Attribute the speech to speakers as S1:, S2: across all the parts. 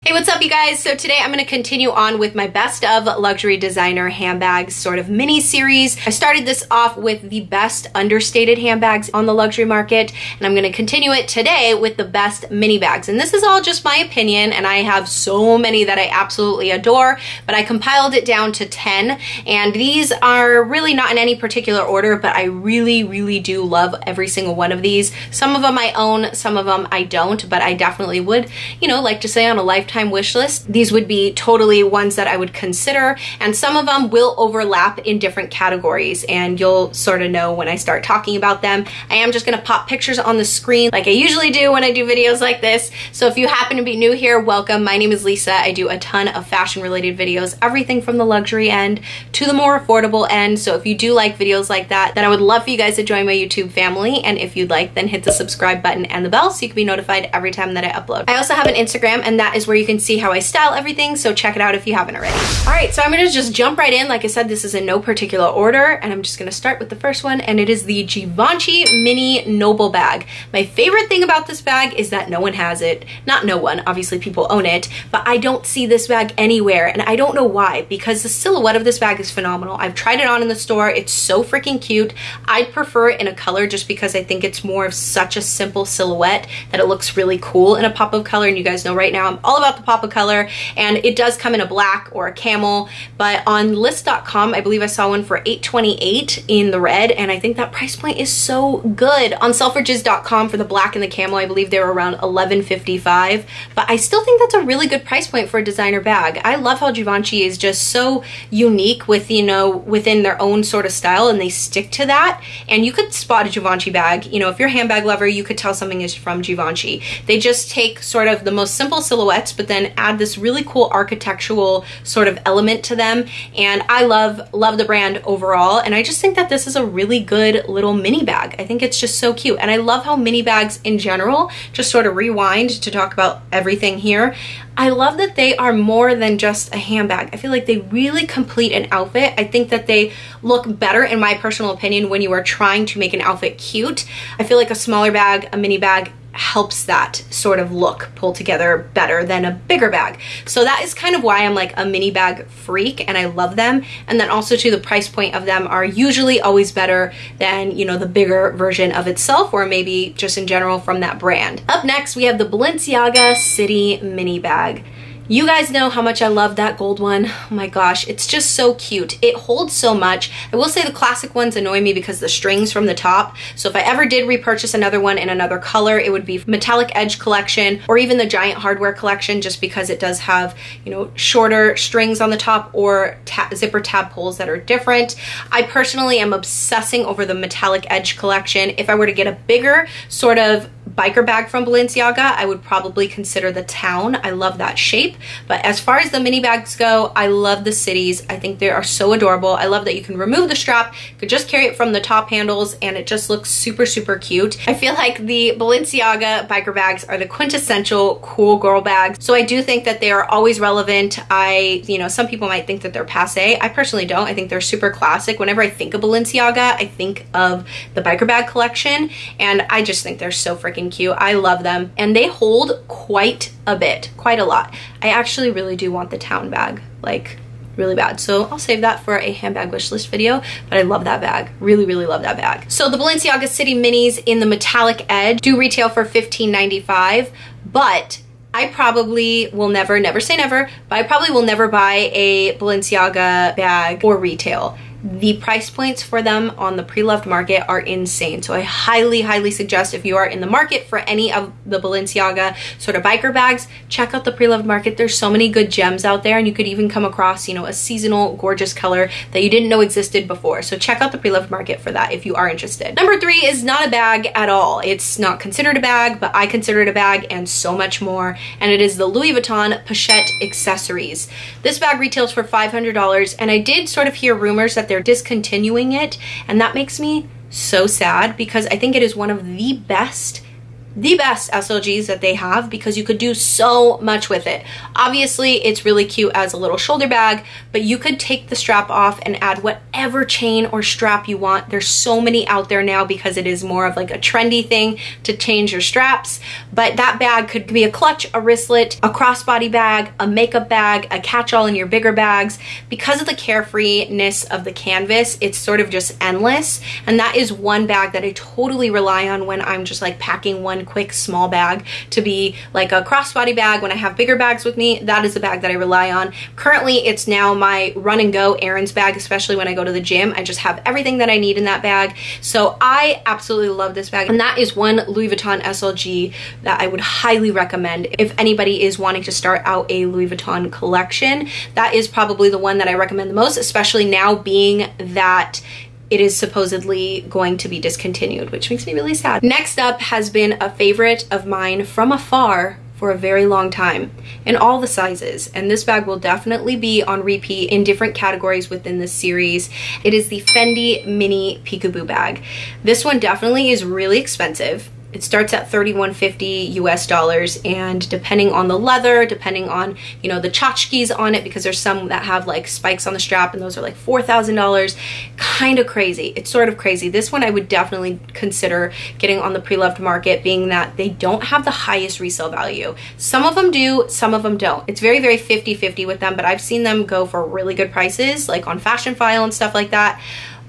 S1: Hey, what's up you guys? So today I'm going to continue on with my best of luxury designer handbags sort of mini series. I started this off with the best understated handbags on the luxury market, and I'm going to continue it today with the best mini bags. And this is all just my opinion, and I have so many that I absolutely adore, but I compiled it down to 10, and these are really not in any particular order, but I really do love every single one of these. Some of them I own, some of them I don't, but I definitely would, you know, like to say on a lifetime wish list, these would be totally ones that I would consider, and some of them will overlap in different categories, and you'll sort of know when I start talking about them. I am just gonna pop pictures on the screen like I usually do when I do videos like this, so if you happen to be new here, welcome. My name is Lisa. I do a ton of fashion related videos, everything from the luxury end to the more affordable end, so if you do like videos like that, then I would love for you guys to join my YouTube family, and if you'd like, then hit the subscribe button and the bell so you can be notified every time that I upload. I also have an Instagram, and that is where you can see how I style everything, so check it out if you haven't already. All right, so I'm gonna just jump right in. Like I said, this is in no particular order, and I'm just gonna start with the first one, and it is the Givenchy Mini Noble bag. My favorite thing about this bag is that no one has it. Not no one, obviously people own it, but I don't see this bag anywhere, and I don't know why, because the silhouette of this bag is phenomenal. I've tried it on in the store. It's so freaking cute. I'd prefer it in a color just because I think it's more of such a simple silhouette that it looks really cool in a pop of color, and you guys know right now I'm all about the pop of color, and it does come in a black or a camel, but on list.com I believe I saw one for $828 in the red, and I think that price point is so good. On selfridges.com for the black and the camel I believe they were around $11.55, but I still think that's a really good price point for a designer bag. I love how Givenchy is just so unique with, you know, within their own sort of style, and they stick to that, and you could spot a Givenchy bag. You know, if you're a handbag lover, you could tell something is from Givenchy. They just take sort of the most simple silhouettes but then add this really cool architectural sort of element to them, and I love the brand overall, and I just think that this is a really good little mini bag. I think it's just so cute, and I love how mini bags in general, just sort of rewind to talk about everything here, I love that they are more than just a handbag. I feel like they really complete an outfit. I think that they look better, in my personal opinion, when you are trying to make an outfit cute. I feel like a smaller bag, a mini bag, helps that sort of look pull together better than a bigger bag. So that is kind of why I'm like a mini bag freak, and I love them. And then also too, the price point of them are usually always better than, you know, the bigger version of itself, or maybe just in general from that brand. Up next, we have the Balenciaga City Mini Bag. You guys know how much I love that gold one. Oh my gosh, it's just so cute. It holds so much. I will say the classic ones annoy me because the strings from the top. So if I ever did repurchase another one in another color, it would be metallic edge collection or even the giant hardware collection, just because it does have, you know, shorter strings on the top or zipper tab pulls that are different. I personally am obsessing over the metallic edge collection. If I were to get a bigger sort of biker bag from Balenciaga, I would probably consider the Town. I love that shape. But as far as the mini bags go, I love the Cities. I think they are so adorable. I love that you can remove the strap, you could just carry it from the top handles, and it just looks super cute. I feel like the Balenciaga biker bags are the quintessential cool girl bags. So I do think that they are always relevant. You know, some people might think that they're passe. I personally don't. I think they're super classic. Whenever I think of Balenciaga, I think of the biker bag collection, and I just think they're so freaking cute. I love them, and they hold quite a bit, quite a lot. I actually really do want the Town bag, like really bad, so I'll save that for a handbag wish list video, but I love that bag. Really love that bag. So the Balenciaga City Minis in the metallic edge do retail for $15.95, but I probably will never say never, but I probably will never buy a Balenciaga bag for retail. The price points for them on the pre-loved market are insane. So I highly suggest, if you are in the market for any of the Balenciaga sort of biker bags, check out the pre-loved market. There's so many good gems out there, and you could even come across, you know, a seasonal gorgeous color that you didn't know existed before. So check out the pre-loved market for that if you are interested. Number 3 is not a bag at all. It's not considered a bag, but I consider it a bag and so much more. And it is the Louis Vuitton Pochette Accessories. This bag retails for $500, and I did sort of hear rumors that they're discontinuing it, and that makes me so sad because I think it is one of the best the best SLGs that they have because you could do so much with it. Obviously, it's really cute as a little shoulder bag, but you could take the strap off and add whatever chain or strap you want. There's so many out there now because it is more of like a trendy thing to change your straps. But that bag could be a clutch, a wristlet, a crossbody bag, a makeup bag, a catch-all in your bigger bags. Because of the carefreeness of the canvas, it's sort of just endless. And that is one bag that I totally rely on when I'm just like packing one quick small bag to be like a crossbody bag. When I have bigger bags with me, that is the bag that I rely on. Currently, it's now my run and go errands bag, especially when I go to the gym. I just have everything that I need in that bag. So I absolutely love this bag. And that is one Louis Vuitton SLG that I would highly recommend if anybody is wanting to start out a Louis Vuitton collection. That is probably the one that I recommend the most, especially now being that it is supposedly going to be discontinued, which makes me really sad. Next up has been a favorite of mine from afar for a very long time in all the sizes, and this bag will definitely be on repeat in different categories within this series. It is the Fendi mini peekaboo bag. This one definitely is really expensive. It starts at $31.50 US, and depending on the leather, depending on, you know, the tchotchkes on it, because there's some that have like spikes on the strap and those are like $4,000. Kind of crazy. It's sort of crazy. This one I would definitely consider getting on the pre-loved market, being that they don't have the highest resale value. Some of them do, some of them don't. It's very, very 50-50 with them, but I've seen them go for really good prices, like on Fashion File and stuff like that.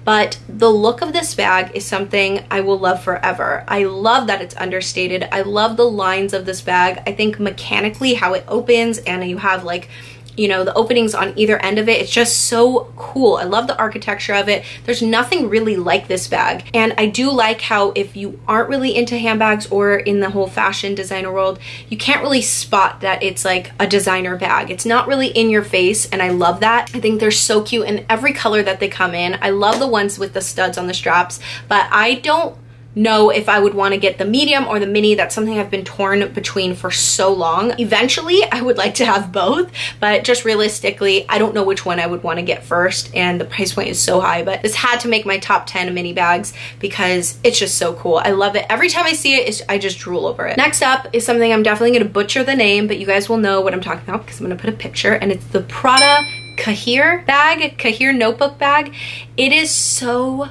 S1: But the look of this bag is something I will love forever. I love that it's understated. I love the lines of this bag. I think mechanically how it opens, and you have like, you know, the openings on either end of it. It's just so cool. I love the architecture of it. There's nothing really like this bag. And I do like how if you aren't really into handbags or in the whole fashion designer world, you can't really spot that it's like a designer bag. It's not really in your face, and I love that. I think they're so cute in every color that they come in. I love the ones with the studs on the straps, but I don't know if I would want to get the medium or the mini. That's something I've been torn between for so long. Eventually, I would like to have both, but just realistically, I don't know which one I would want to get first, and the price point is so high, but this had to make my top 10 mini bags because it's just so cool. I love it. Every time I see it, I just drool over it. Next up is something I'm definitely going to butcher the name, but you guys will know what I'm talking about because I'm going to put a picture, and it's the Prada Cahier bag, Cahier notebook bag. It is so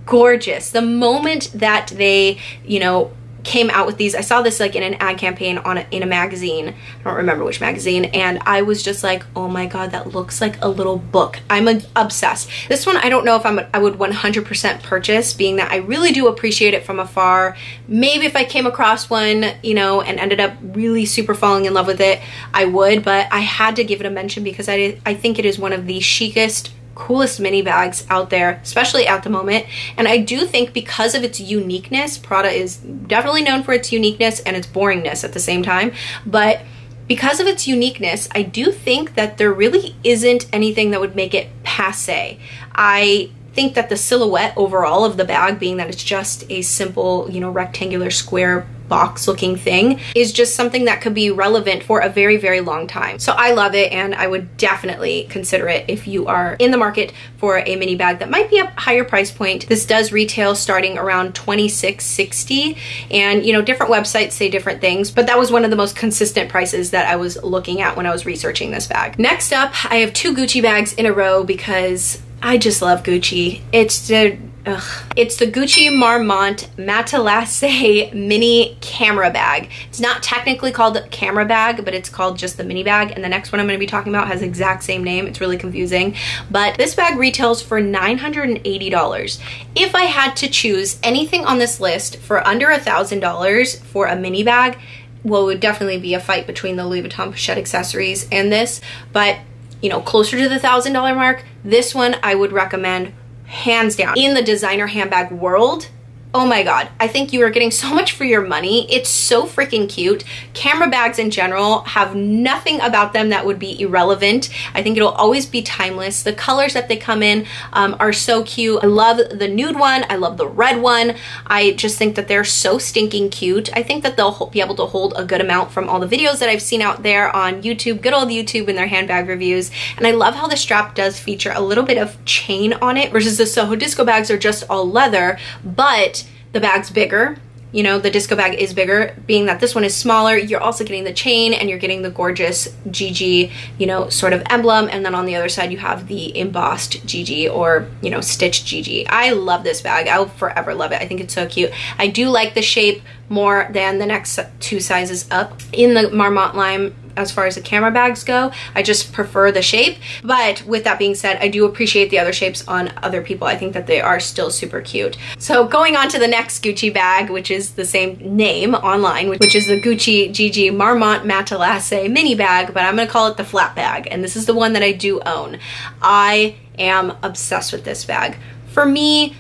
S1: gorgeous. The moment that they, you know, came out with these, I saw this like in an ad campaign in a magazine. I don't remember which magazine, and I was just like, oh my god, that looks like a little book. I'm obsessed. This one I don't know if I would 100% purchase, being that I really do appreciate it from afar. Maybe if I came across one, you know, and ended up really super falling in love with it, I would, but I had to give it a mention because I think it is one of the chicest, coolest mini bags out there, especially at the moment. And I do think because of its uniqueness, Prada is definitely known for its uniqueness and its boringness at the same time, but because of its uniqueness, I do think that there really isn't anything that would make it passé. I think that the silhouette overall of the bag, being that it's just a simple, you know, rectangular square box looking thing, is just something that could be relevant for a very, very long time. So I love it, and I would definitely consider it if you are in the market for a mini bag that might be a higher price point. This does retail starting around $26.60, and you know, different websites say different things, but that was one of the most consistent prices that I was looking at when I was researching this bag. Next up, I have two Gucci bags in a row because I just love Gucci. It's the Gucci Marmont Matelassé mini camera bag. It's not technically called a camera bag, but it's called just the mini bag. And the next one I'm going to be talking about has the exact same name. It's really confusing. But this bag retails for $980. If I had to choose anything on this list for under $1,000 for a mini bag, well, it would definitely be a fight between the Louis Vuitton Pochette Accessories and this. But, you know, closer to the $1,000 mark, this one I would recommend hands down. In the designer handbag world, oh my god, I think you are getting so much for your money. It's so freaking cute. Camera bags in general have nothing about them that would be irrelevant. I think it'll always be timeless. The colors that they come in are so cute. I love the nude one. I love the red one. I just think that they're so stinking cute. I think that they'll be able to hold a good amount from all the videos that I've seen out there on YouTube, good old YouTube in their handbag reviews. And I love how the strap does feature a little bit of chain on it versus the Soho Disco bags are just all leather, but the bag's bigger, you know, the disco bag is bigger, being that this one is smaller. You're also getting the chain and you're getting the gorgeous GG, you know, sort of emblem. And then on the other side, you have the embossed GG or, you know, stitched GG. I love this bag. I'll forever love it. I think it's so cute. I do like the shape more than the next 2 sizes up in the Marmont line. As far as the camera bags go, I just prefer the shape. But with that being said, I do appreciate the other shapes on other people. I think that they are still super cute. So going on to the next Gucci bag, which is the same name online, which is the Gucci GG Marmont Matelasse mini bag, but I'm gonna call it the flat bag. And this is the one that I do own. I am obsessed with this bag. For me,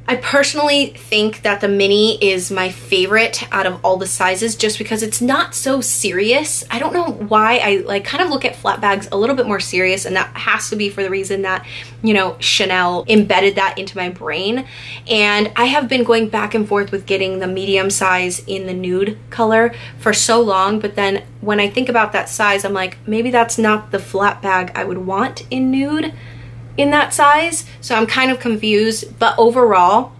S1: I personally think that the mini is my favorite out of all the sizes just because it's not so serious. I don't know why I like kind of look at flat bags a little bit more serious, and that has to be for the reason that, you know, Chanel embedded that into my brain. And I have been going back and forth with getting the medium size in the nude color for so long, but then when I think about that size, I'm like, maybe that's not the flat bag I would want in nude in that size. So I'm kind of confused, but overall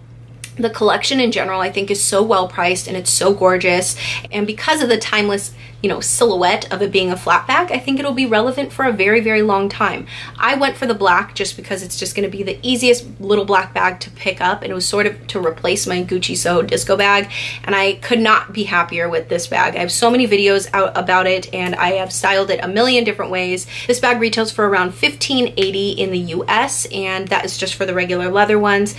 S1: the collection in general I think is so well priced and it's so gorgeous, and because of the timeless, you know, silhouette of it being a flat bag, I think it'll be relevant for a very, very long time. I went for the black just because it's just going to be the easiest little black bag to pick up, and it was sort of to replace my Gucci Soho disco bag, and I could not be happier with this bag. I have so many videos out about it and I have styled it a million different ways. This bag retails for around $15.80 in the US, and that is just for the regular leather ones.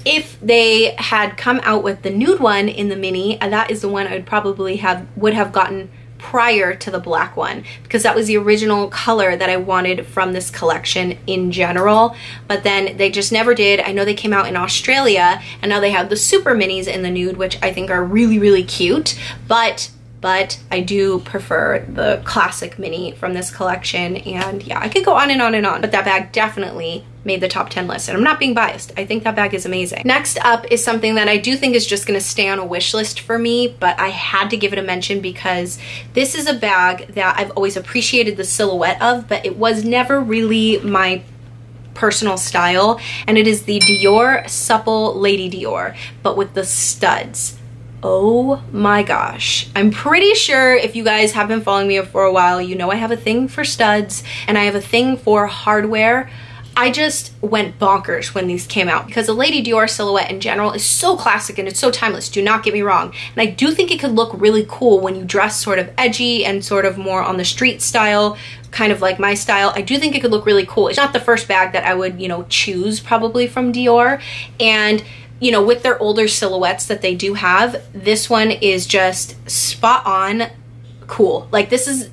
S1: If they had come out with the nude one in the mini, that is the one I would probably would have gotten prior to the black one, because that was the original color that I wanted from this collection in general, but then they just never did. I know they came out in Australia and now they have the super minis in the nude, which I think are really, really cute, but I do prefer the classic mini from this collection. And yeah, I could go on and on and on, but that bag definitely made the top 10 list, and I'm not being biased. I think that bag is amazing. Next up is something that I do think is just gonna stay on a wish list for me, but I had to give it a mention because this is a bag that I've always appreciated the silhouette of, but it was never really my personal style, and it is the Dior Supple Lady Dior, but with the studs. Oh my gosh. I'm pretty sure if you guys have been following me for a while, you know I have a thing for studs and I have a thing for hardware. I just went bonkers when these came out because the Lady Dior silhouette in general is so classic and it's so timeless, do not get me wrong. And I do think it could look really cool when you dress sort of edgy and sort of more on the street style, kind of like my style. I do think it could look really cool. It's not the first bag that I would, you know, choose probably from Dior. And you know, with their older silhouettes that they do have, this one is just spot on cool. Like this is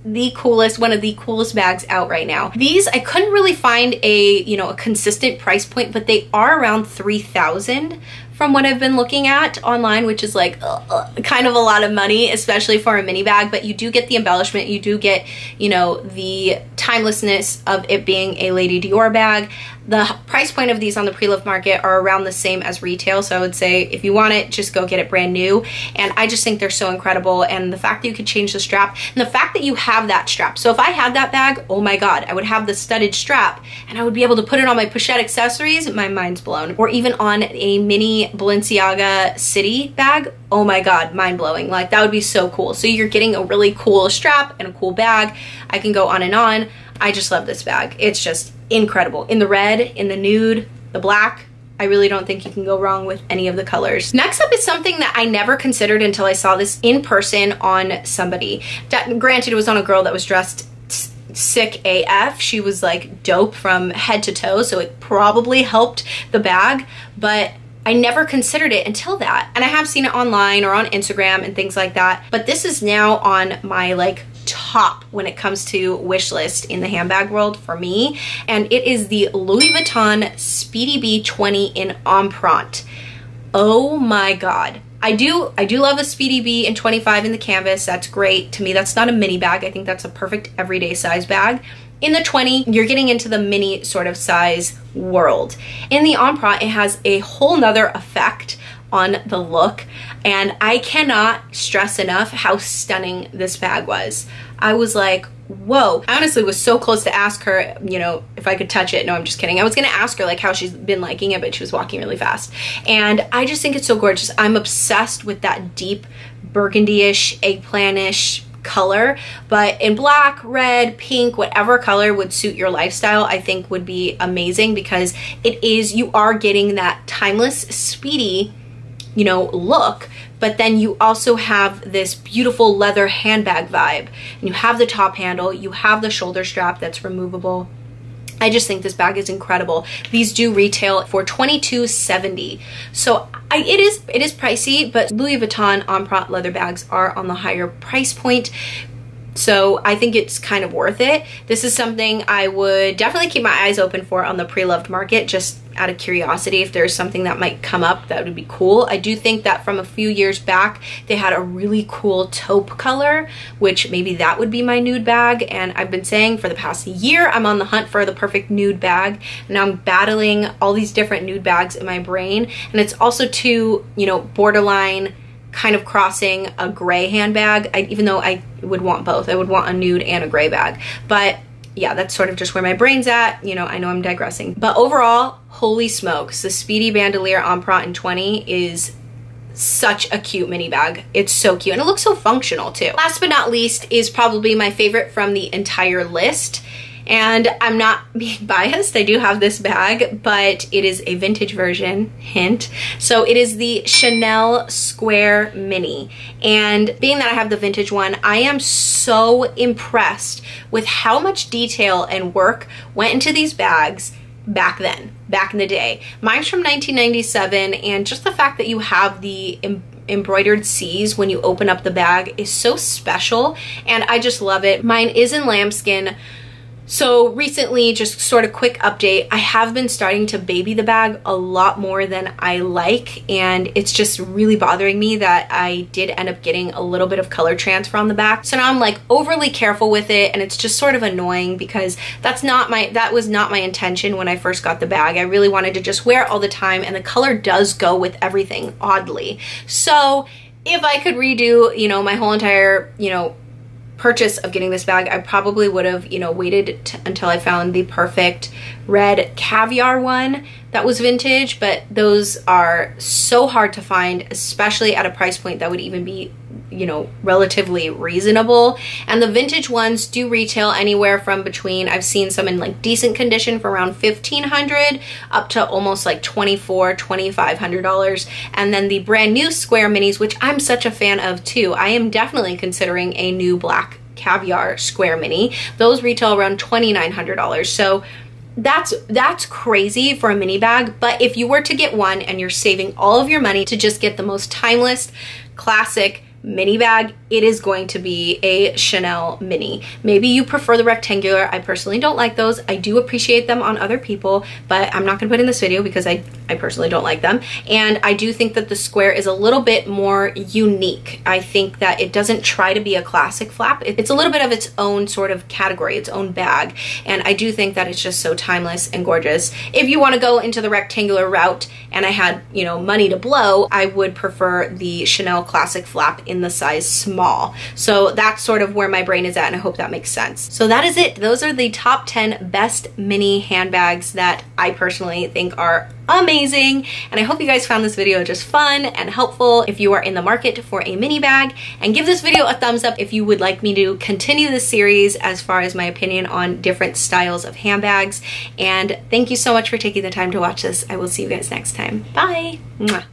S1: the coolest, one of the coolest bags out right now. These, I couldn't really find a, you know, a consistent price point, but they are around 3,000 from what I've been looking at online, which is like kind of a lot of money, especially for a mini bag, but you do get the embellishment, you do get, you know, the timelessness of it being a Lady Dior bag. The price point of these on the pre-loved market are around the same as retail, so I would say if you want it, just go get it brand new. And I just think they're so incredible, and the fact that you could change the strap, and the fact that you have that strap. So if I had that bag, oh my god, I would have the studded strap, and I would be able to put it on my Pochette Accessories. My mind's blown. Or even on a mini Balenciaga City bag. Oh my god, mind-blowing. Like that would be so cool. So you're getting a really cool strap and a cool bag. I can go on and on. I just love this bag. It's just incredible. In the red, in the nude, the black, I really don't think you can go wrong with any of the colors. Next up is something that I never considered until I saw this in person on somebody. Granted, it was on a girl that was dressed sick AF. She was like dope from head to toe, so it probably helped the bag, but I never considered it until that. And I have seen it online or on Instagram and things like that, but this is now on my like top when it comes to wish list in the handbag world for me, and it is the Louis Vuitton Speedy B20 in Empreinte. Oh my god. I do love a Speedy B in 25 in the canvas. That's great. To me, that's not a mini bag. I think that's a perfect everyday size bag. In the 20, you're getting into the mini sort of size world. In the Empreinte, it has a whole nother effect on the look, and I cannot stress enough how stunning this bag was. I was like, whoa. I honestly was so close to ask her, you know, if I could touch it. No, I'm just kidding. I was gonna ask her like how she's been liking it, but she was walking really fast. And I just think it's so gorgeous. I'm obsessed with that deep burgundy-ish, eggplant-ish color, but in black, red, pink, whatever color would suit your lifestyle, I think would be amazing, because it is, you are getting that timeless, speedy, you know, look, but then you also have this beautiful leather handbag vibe, and you have the top handle, you have the shoulder strap that's removable. I just think this bag is incredible. These do retail for $22.70. So it is pricey, but Louis Vuitton Empreinte leather bags are on the higher price point. So I think it's kind of worth it. This is something I would definitely keep my eyes open for on the pre-loved market, just out of curiosity. If there's something that might come up, that would be cool. I do think that from a few years back, they had a really cool taupe color, which maybe that would be my nude bag. And I've been saying for the past year, I'm on the hunt for the perfect nude bag. And now I'm battling all these different nude bags in my brain. And it's also too, you know, borderline kind of crossing a gray handbag, even though I would want both. I would want a nude and a gray bag. But yeah, that's sort of just where my brain's at. You know, I know I'm digressing. But overall, holy smokes, the Speedy Bandouliere Empreinte in 20 is such a cute mini bag. It's so cute, and it looks so functional too. Last but not least is probably my favorite from the entire list. And I'm not being biased, I do have this bag, but it is a vintage version, hint. So it is the Chanel Square Mini. And being that I have the vintage one, I am so impressed with how much detail and work went into these bags back then, back in the day. Mine's from 1997, and just the fact that you have the embroidered C's when you open up the bag is so special, and I just love it. Mine is in lambskin. So recently, just sort of quick update, I have been starting to baby the bag a lot more than I like, and it's just really bothering me that I did end up getting a little bit of color transfer on the back. So now I'm like overly careful with it, and it's just sort of annoying, because that was not my intention when I first got the bag. I really wanted to just wear it all the time, and the color does go with everything, oddly. So if I could redo, you know, my whole entire, you know, purchase of getting this bag, I probably would have, you know, waited until I found the perfect red caviar one that was vintage, but those are so hard to find, especially at a price point that would even be, you know, relatively reasonable. And the vintage ones do retail anywhere from between, I've seen some in like decent condition for around $1,500 up to almost like $2,400, $2,500. And then the brand new square minis, which I'm such a fan of too. I am definitely considering a new black caviar square mini. Those retail around $2,900. So that's crazy for a mini bag. But if you were to get one and you're saving all of your money to just get the most timeless, classic mini bag, it is going to be a Chanel mini. Maybe you prefer the rectangular. I personally don't like those. I do appreciate them on other people, but I'm not gonna put in this video because I personally don't like them. And I do think that the square is a little bit more unique. I think that it doesn't try to be a classic flap. It's a little bit of its own sort of category, its own bag. And I do think that it's just so timeless and gorgeous. If you wanna go into the rectangular route and I had, you know, money to blow, I would prefer the Chanel classic flap in the size small. So that's sort of where my brain is at, and I hope that makes sense. So that is it. Those are the top 10 best mini handbags that I personally think are amazing, and I hope you guys found this video just fun and helpful if you are in the market for a mini bag. And give this video a thumbs up if you would like me to continue this series as far as my opinion on different styles of handbags. And thank you so much for taking the time to watch this. I will see you guys next time. Bye. Mwah.